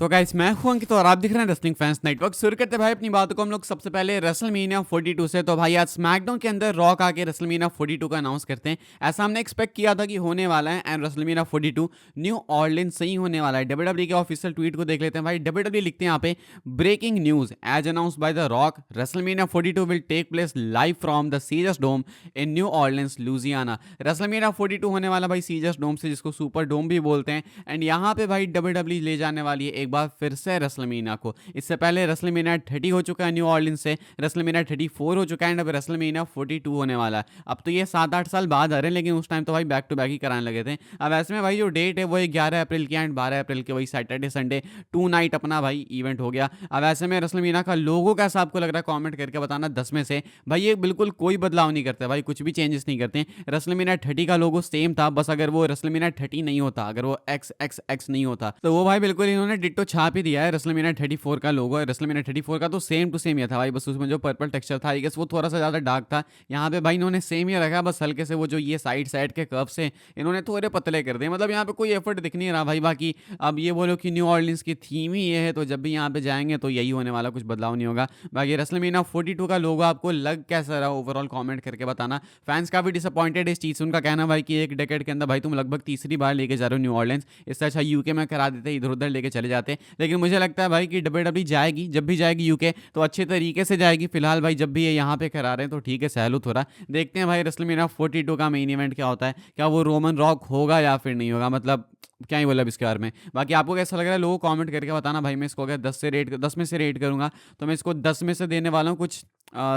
तो गाइस मैं हूं अंकित और आप दिख रहे हैं रेसलिंग फैंस नेटवर्क। शुरू करते भाई अपनी बातों को हम लोग सबसे पहले रेसलमेनिया 42 से। तो भाई आज स्मैकडाउन के अंदर रॉक आके रेसलमेनिया 42 का अनाउंस करते हैं। ऐसा हमने एक्सपेक्ट किया था कि होने वाला है एंड रेसलमेनिया 42 न्यू ऑर्लिन से ही होने वाला है। डब्ल्यूडब्ल्यूई के ऑफिशियल ट्वीट को देख लेते हैं भाई। डब्ल्यूडब्ल्यूई लिखते हैं यहाँ पे, breaking news as announce by the rock, WrestleMania 42 will take place live from the Caesars dome in New Orleans Louisiana. WrestleMania 42 होने वाला भाई सीजर्स डोम से, जिसको सुपर डोम भी बोलते हैं। एंड यहाँ पे भाई डब्ल्यूडब्ल्यूई ले जाने वाली है एक बार फिर से रेसलमेनिया को। इससे पहले रेसलमेनिया 30 हो चुका है न्यू ऑर्लिन्स से, रेसलमेनिया 34 हो चुका है एंड अब रेसलमेनिया 42 होने वाला है। अब तो ये 7-8 साल बाद आ रहे हैं, लेकिन उस टाइम तो भाई बैक टू बैक ही कराने लगे थे। अब ऐसे में भाई जो डेट है वो 11 अप्रैल की एंड 12 अप्रैल के वही सैटरडे संडे 2 नाइट अपना भाई इवेंट हो गया। अब ऐसे में रेसलमेनिया का लोगो कैसा आपको लग रहा है कमेंट करके बताना 10 में से। भाई ये बिल्कुल कोई बदलाव नहीं करते भाई, कुछ भी चेंजेस नहीं करते। रेसलमेनिया 30 का लोगो सेम था, बस अगर वो रेसलमेनिया 30 नहीं होता, अगर वो एक्स एक्स एक्स नहीं होता, तो वो भाई बिल्कुल इन्होंने डिट्टो छाप ही दिया है। रेसलमेनिया 34 का लोगो है, रेसलमेनिया 34 का तो सेम टू सेम ही था भाई, बस उसमें जो पर्पल टेक्सचर था आई गेस वो थोड़ा सा ज्यादा डार्क था। यहाँ पे भाई इन्होंने सेम ही रखा, बस हल्के से वो जो ये साइड साइड के कर्व्स हैं इन्होंने थोड़े पतले कर दिए। मतलब यहाँ पे कोई एफर्ट दिख नहीं रहा भाई। बाकी अब ये बोलो कि न्यू ऑर्लिन्स की थीम ही ये है, तो जब भी यहाँ पे जाएंगे तो यही होने वाला, कुछ बदलाव नहीं होगा। बाकी रेसलमेनिया 42 का लोगो आपको लग कैसा रहा ओवरऑल कमेंट करके बताना। फैंस काफी डिसअपॉइंटेड इस चीज से, उनका कहना भाई कि एक डेकेड के अंदर भाई तुम लगभग तीसरी बार लेके जा रहे हो न्यू ऑर्लिन्स, इससे अच्छा यूके में करा देते, इधर उधर लेके चले जाते। लेकिन मुझे लगता है भाई कि डब्ल्यूडब्ल्यूई जाएगी, जब भी जाएगी यूके तो अच्छे तरीके से जाएगी। फिलहाल भाई जब भी ये यहाँ पे करा रहे हैं तो ठीक है, सहलू थोड़ा देखते हैं भाई रेसलमेनिया 42 का मेन इवेंट क्या होता है, क्या वो रोमन रॉक होगा या फिर नहीं होगा। मतलब क्या ही बोला अब इसके बारे में। बाकी आपको कैसा लग रहा है लोगों को कमेंट करके बताना भाई। मैं इसको अगर 10 में से रेट करूंगा तो मैं इसको 10 में से देने वाला हूँ कुछ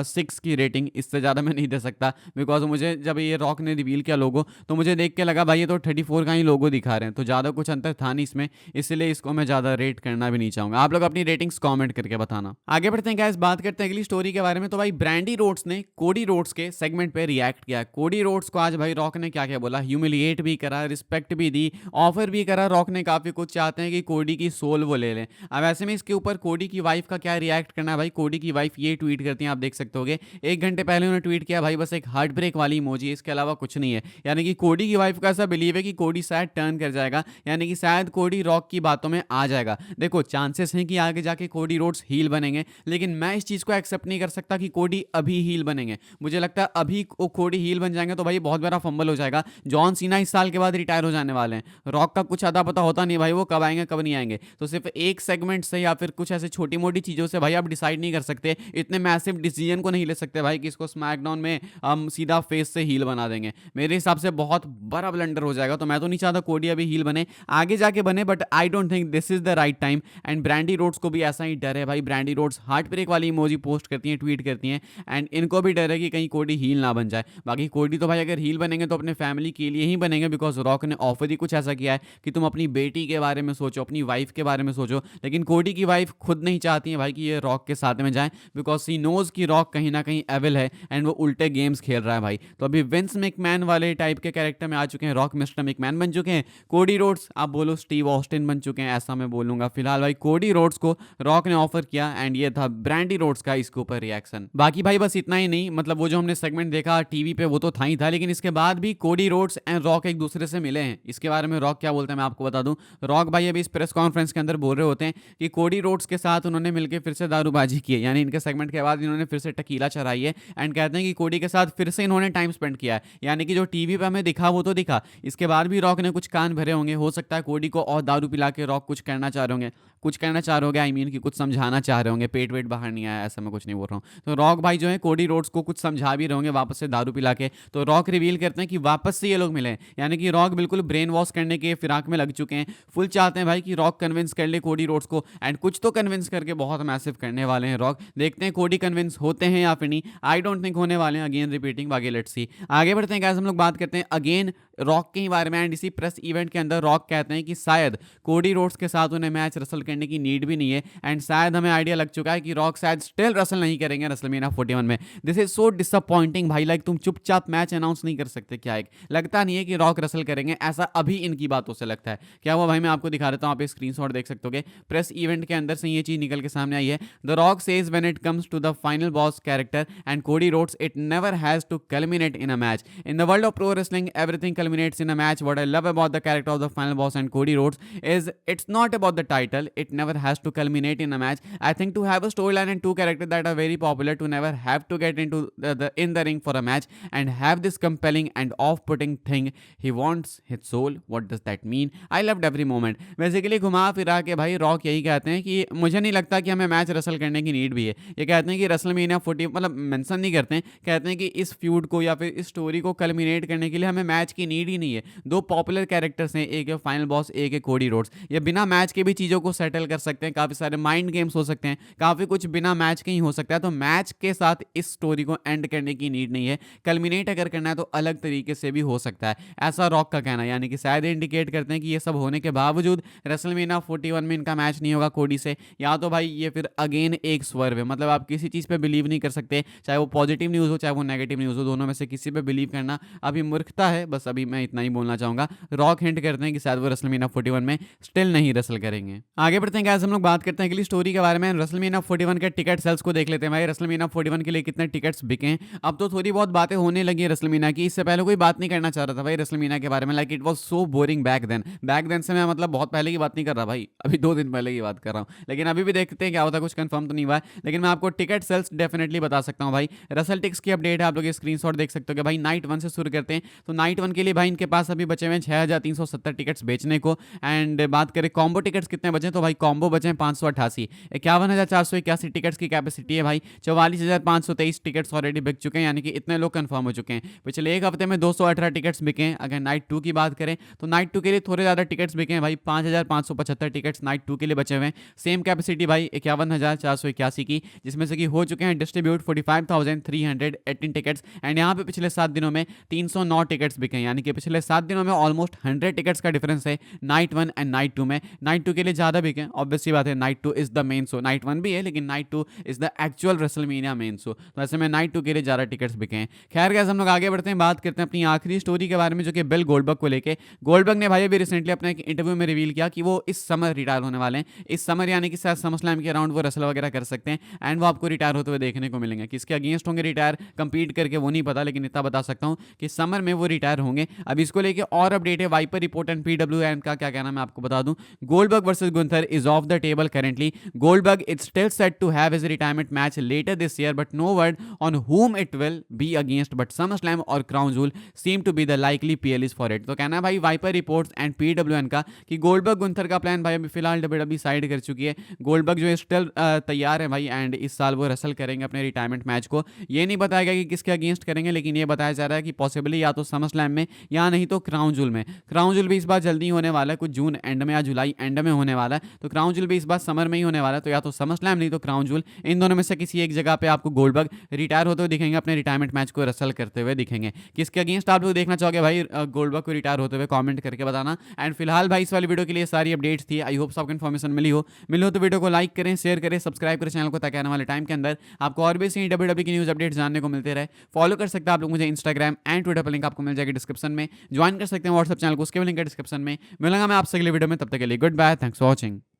6 की रेटिंग, इससे ज़्यादा मैं नहीं दे सकता। बिकॉज मुझे जब ये रॉक ने रिवील किया लोगो तो मुझे देख के लगा भाई ये तो 34 का ही लोगो दिखा रहे हैं, तो ज़्यादा कुछ अंतर था नहीं इसमें, इसलिए इसको मैं ज़्यादा रेट करना भी नहीं चाहूँगा। आप लोग अपनी रेटिंग्स कमेंट करके बताना। आगे बढ़ते हैं गाइस, बात करते हैं अगली स्टोरी के बारे में। तो भाई ब्रैंडी रोड्स ने कोडी रोड्स के सेगमेंट पे रिएक्ट किया। कोडी रोड्स को आज भाई रॉक ने क्या क्या बोला, ह्यूमिलिएट भी करा, रिस्पेक्ट भी दी, ऑफर भी करा। रॉक ने काफ़ी कुछ चाहते हैं कि कोडी की सोल वो ले लें। अब ऐसे में इसके ऊपर कोडी की वाइफ का क्या रिएक्ट करना है भाई। कोडी की वाइफ ये ट्वीट करती हैं, आप देख सकते होगे 1 घंटे पहले उन्होंने ट्वीट किया भाई, बस एक हार्ट ब्रेक वाली इमोजी, इसके अलावा कुछ नहीं है। यानी कि कोडी की वाइफ का ऐसा बिलीव है कि कोडी शायद टर्न कर जाएगा, यानी कि शायद कोडी रॉक की बातों में आ जाएगा। देखो चांसेस हैं कि आगे जाके कोडी रोड्स हील बनेंगे, लेकिन मैं इस चीज़ को एक्सेप्ट नहीं कर सकता कि कोडी अभी हील बनेंगे। मुझे लगता है अभी वो कोडी हील बन जाएंगे तो भाई बहुत बड़ा फंबल हो जाएगा। जॉन सीना इस साल के बाद रिटायर हो जाने वाले हैं। रॉक का कुछ अता पता होता नहीं भाई, वो कब आएंगे कब नहीं आएंगे। तो सिर्फ एक सेगमेंट से या फिर कुछ ऐसे छोटी मोटी चीज़ों से भाई आप डिसाइड नहीं कर सकते, इतने मैसिव डिसीजन को नहीं ले सकते भाई कि इसको स्मैकडाउन में हम सीधा फेस से हील बना देंगे। मेरे हिसाब से बहुत बड़ा ब्लंडर हो जाएगा। तो मैं तो नहीं चाहता कोडी अभी हील बने, आगे जाके बने, but I don't think this is the right time. And Brandi Rhodes को भी ऐसा ही डर है भाई। ब्रैंडी रोड्स हार्ट ब्रेक वाली इमोजी पोस्ट करती हैं, ट्वीट करती हैं, एंड इनको भी डर है कि कहीं कोडी हील ना बन जाए। बाकी कोडी तो भाई अगर हील बनेंगे तो अपने फैमिली के लिए ही बनेंगे, बिकॉज रॉक ने ऑफर ही कुछ ऐसा किया है कि तुम अपनी बेटी के बारे में सोचो, अपनी वाइफ के बारे में सोचो। लेकिन कोडी की वाइफ खुद नहीं चाहती है भाई कि ये रॉक के साथ में जाए, बिकॉज सी नोज की रॉक कहीं ना कहीं एविल है एंड वो उल्टे गेम्स खेल रहा है भाई। तो अभी विंस मैकमैन वाले टाइप के कैरेक्टर में आ चुके हैं, रॉक मिस्टर मैकमैन बन चुके हैं। कोडी रोड्स आप बोलो स्टीव ऑस्टिन बन चुके हैं, ऐसा मैं बोलूंगा। फिलहाल भाई कोडी रोड्स को रॉक ने ऑफर किया एंड ये था ब्रैंडी रोड्स का इसके ऊपर रिएक्शन। बाकी भाई बस इतना ही नहीं, मतलब वो जो हमने सेगमेंट देखा टीवी पे वो तो था ही था, लेकिन इसके बाद भी कोडी रोड्स एंड रॉक एक दूसरे से मिले हैं। इसके बारे में रॉक क्या बोलते हैं मैं आपको बता दूं। रॉक भाई अभी इस प्रेस कॉन्फ्रेंस के अंदर बोल रहे होते हैं कि कोडी रोड्स के साथ उन्होंने मिलकर फिर से दारूबाजी की है, यानी इनके सेगमेंट के बाद इन्होंने फिर से टकीला चढ़ाई है। एंड कहते हैं कि कोडी के साथ फिर से इन्होंने टाइम स्पेंड किया है, यानी कि जो टीवी पे हमें दिखा वो तो दिखा, इसके बाद भी रॉक ने कुछ कान भरे होंगे। हो सकता है कोडी को और दारू पिला के रॉक कुछ करना चाह रहे होंगे, कुछ कहना चाह रहे होंगे, आई मीन कि कुछ समझाना चाह रहे होंगे। पेट वेट बाहर नहीं आया ऐसा मैं कुछ नहीं बोल रहा हूँ। तो रॉक भाई जो है कोडी रोड्स को कुछ समझा भी रहे होंगे वापस से दारू पिला के। तो रॉक रिवील करते हैं कि वापस से ये लोग मिले, यानी कि रॉक बिल्कुल ब्रेन वॉश करने के फिराक में लग चुके हैं। फुल चाहते हैं भाई कि रॉक कन्विंस कर ले कोडी रोड्स को, एंड कुछ तो कन्विंस करके बहुत मैसिव करने वाले हैं रॉक। देखते हैं कोडी कन्विंस होते हैं या फिर नहीं, आई डोंट थिंक होने वाले हैं। अगेन रिपीटिंग, बाकी लेट्स सी। आगे बढ़ते हैं गाइस, हम लोग बात करते हैं अगेन रॉक के ही बारे में। एंड इसी प्रेस इवेंट के अंदर रॉक कहते हैं कि शायद कोडी रोड्स के साथ उन्हें मैच रसल करने की नीड भी नहीं है, एंड शायद हमें आइडिया लग चुका है कि रॉक शायद स्टिल रसल नहीं करेंगे रेसलमेनिया 41 में। दिस इज सो डिसअपॉइंटिंग भाई। लाइक तुम चुपचाप मैच अनाउंस नहीं कर सकते क्या? एक लगता नहीं है कि रॉक रसल करेंगे, ऐसा अभी इनकी बातों से लगता है। क्या हुआ भाई मैं आपको दिखा देता हूँ, आप स्क्रीनशॉट देख सकते हो। प्रेस इवेंट के अंदर से ये चीज निकल के सामने आई है। The rock says when it comes to the final final boss character and Cody Rhodes, it never has to culminate in a match. In the world of pro wrestling, everything culminates in a match. What I love about the character of the final boss and Cody Rhodes is it's not about the title. It never has to culminate in a match. I think to have a storyline and two characters that are very popular to never have to get into in the ring for a match and have this compelling and off-putting thing. He wants his soul. What does that mean? I loved every moment. Basically घुमा फिरा के भाई rock यही कहते हैं कि मुझे नहीं लगता कि हमें मैच रसल करने की नीड भी है. ये कहते हैं कि रेसलमेनिया 40 मतलब मेंशन नहीं करते हैं, कहते हैं कि इस फ्यूड को या फिर इस स्टोरी को कल्मिनेट करने के लिए हमें मैच की नीड ही नहीं है. दो पॉपुलर कैरेक्टर्स हैं, एक है फाइनल बॉस, एक है कोडी रोड्स. ये बिना मैच के भी चीज़ों को सेटल कर सकते हैं. काफ़ी सारे माइंड गेम्स हो सकते हैं, काफ़ी कुछ बिना मैच के ही हो सकता है. तो मैच के साथ इस स्टोरी को एंड करने की नीड नहीं है. कल्मिनेट अगर करना है तो अलग तरीके से भी हो सकता है, ऐसा रॉक का कहना है. यानी कि शायद इंडिकेट करते हैं कि ये सब होने के बावजूद रेसलमेनिया 41 में इनका मैच नहीं होगा कोडी से. या तो भाई ये फिर अगेन एक स्वर्व है. मतलब आप किसी चीज़ पे बिलीव नहीं कर सकते, चाहे वो पॉजिटिव न्यूज़ हो चाहे वो नेगेटिव न्यूज़ हो, दोनों में से किसी पे बिलीव करना अभी मूर्खता है. बस अभी मैं इतना ही बोलना चाहूँगा. रॉक हिंट करते हैं कि शायद वो रेसलमेनिया 41 में स्टिल नहीं रेसल करेंगे. आगे बढ़ते हैं गाइस, हम लोग बात करते हैं अगली स्टोरी के बारे में. रेसलमेनिया 41 के टिकट सेल्स को देख लेते हैं. भाई रेसलमेनिया 41 के लिए कितने टिकट्स बिके हैं. अब तो थोड़ी बहुत बातें होने लगी है रेसलमेनिया की. इससे पहले कोई बात नहीं करना चाह रहा था भाई रेसलमेनिया के बारे में. Like it was so boring back then से मैं मतलब बहुत पहले की बात नहीं कर रहा भाई, अभी 2 दिन पहले की बात कर रहा हूँ. लेकिन अभी भी देखते हैं क्या होता है, कुछ कंफर्म तो नहीं हुआ है. लेकिन मैं आपको टिकट सेल्स डेफिनेटली बता सकता हूँ भाई. रसल टिक्स की अपडेट है, आप लोग ये स्क्रीनशॉट देख सकते हो कि भाई नाइट 1 से शुरू करते हैं. तो नाइट 1 के लिए भाई इनके पास अभी बचे हुए हैं 6370 टिकट्स बेचने को. एंड बात करें कॉम्बो टिकट्स कितने बचे, तो भाई कॉम्बो बचे हैं 588. 51,481 टिकट्स की कैपेसिटी है भाई. 44,523 टिकट्स ऑलरेडी बिक चुके हैं, यानी कि इतने लोग कंफर्म हो चुके हैं. पिछले एक हफ्ते में 218 टिकट्स बिके हैं. अगर नाइट 2 की बात करें तो नाइट 2 के लिए थोड़े ज़्यादा टिकट्स बिके हैं भाई. 5,575 टिकट्स नाइट 2 के लिए बचे हुए हैं. सेम कैपेसिटी भाई 51,481 की, जिसमें से कि हो चुके हैं डिस्ट्रीब्यूट 45,318 टिकट्स. एंड यहाँ पे पिछले 7 दिनों में 309 टिकट्स बिके हैं, यानी कि पिछले 7 दिनों में ऑलमोस्ट 100 टिकट्स का डिफरेंस है नाइट 1 एंड नाइट 2 में. नाइट 2 के लिए ज़्यादा बिके हैं, ऑब्वियसली बात है. Night 2 is the main show. Night 1 भी है लेकिन night 2 is the actual WrestleMania main show. तो ऐसे में नाइट 2 के लिए ज़्यादा टिकट्स बिके हैं. खैर गाइस, हम लोग आगे बढ़ते हैं, बात करते हैं अपनी आखिरी स्टोरी के बारे में, जो कि बिल गोल्डबर्ग को लेके. गोल्डबर्ग ने भाई अभी रिसेंटली अपने एक इंटरव्यू में रिवील किया कि वो इस समर रिटायर होने वाले हैं. इस समर यानी कि शायद समरस्लैम के अराउंड वो रेसल वगैरह कर सकते हैं एंड वो आपको रिटायर होते हुए देखने को मिलेंगे. किसके अगेंस्ट होंगे रिटायर कंपीट करके वो नहीं पता, लेकिन इतना बता सकता हूँ कि समर में वो रिटायर होंगे. अब इसको लेके और अपडेट है. वाइपर रिपोर्ट एंड PWN का क्या कहना मैं आपको बता दूं. Goldberg versus Gunther is off the table currently. Goldberg is still set to have his retirement match later this year, but no word on whom it will be against, but SummerSlam और Crown Jewel seem to be the likely PLEs for it. तो कहना है भाई wiper reports and PWN का कि Goldberg Gunther का plan भाई अभी फिलहाल WWE साइड कर चुकी है. गोल्डबर्ग जो है स्टिल तैयार है भाई, एंड इस साल वो रेसल करेंगे अपने रिटायरमेंट मैच को. ये नहीं बताया गया कि किसके अगेंस्ट करेंगे, लेकिन ये बताया जा रहा है कि पॉसिबली या तो SummerSlam में या नहीं तो क्राउन जूल में. क्राउन जूल भी इस बार जल्दी होने वाला है, कुछ जून एंड में या जुलाई एंड में होने वाला है. तो क्राउन जूल भी इस बार समर में ही होने वाला है. तो या तो SummerSlam नहीं तो क्राउन जूल, इन दोनों में से किसी एक जगह पे आपको गोल्डबर्ग रिटायर होते हुए दिखेंगे, अपने रिटायरमेंट मैच को रेसल करते हुए दिखेंगे. किसके अगेंस्ट आप लोग देखना चाहोगे भाई गोल्डबर्ग को रिटायर होते हुए, कमेंट करके बताना. एंड फिलहाल भाई इस वाली वीडियो के लिए सारी अपडेट्स थी. आई होप आपको इन्फॉर्मेशन मिली हो तो वीडियो को लाइक करें, शेयर करें, सब्सक्राइब करें चैनल को, ताकि आने वाले टाइम के अंदर आपको और भी इसी WWE की न्यूज़ अपडेट्स जानने को मिलते रहे. फॉलो कर सकते हैं आप लोग मुझे इंस्टाग्राम एंड ट्विटर पर, लिंक आपको मिल जाएगी डिस्क्रिप्शन में. ज्वाइन कर सकते हैं व्हाट्सएप चैनल को, उसके भी लिंक है डिस्क्रिप्शन में. मिलूंगा मैं आपसे अगले वीडियो में, तब तक के लिए good bye, thanks for watching.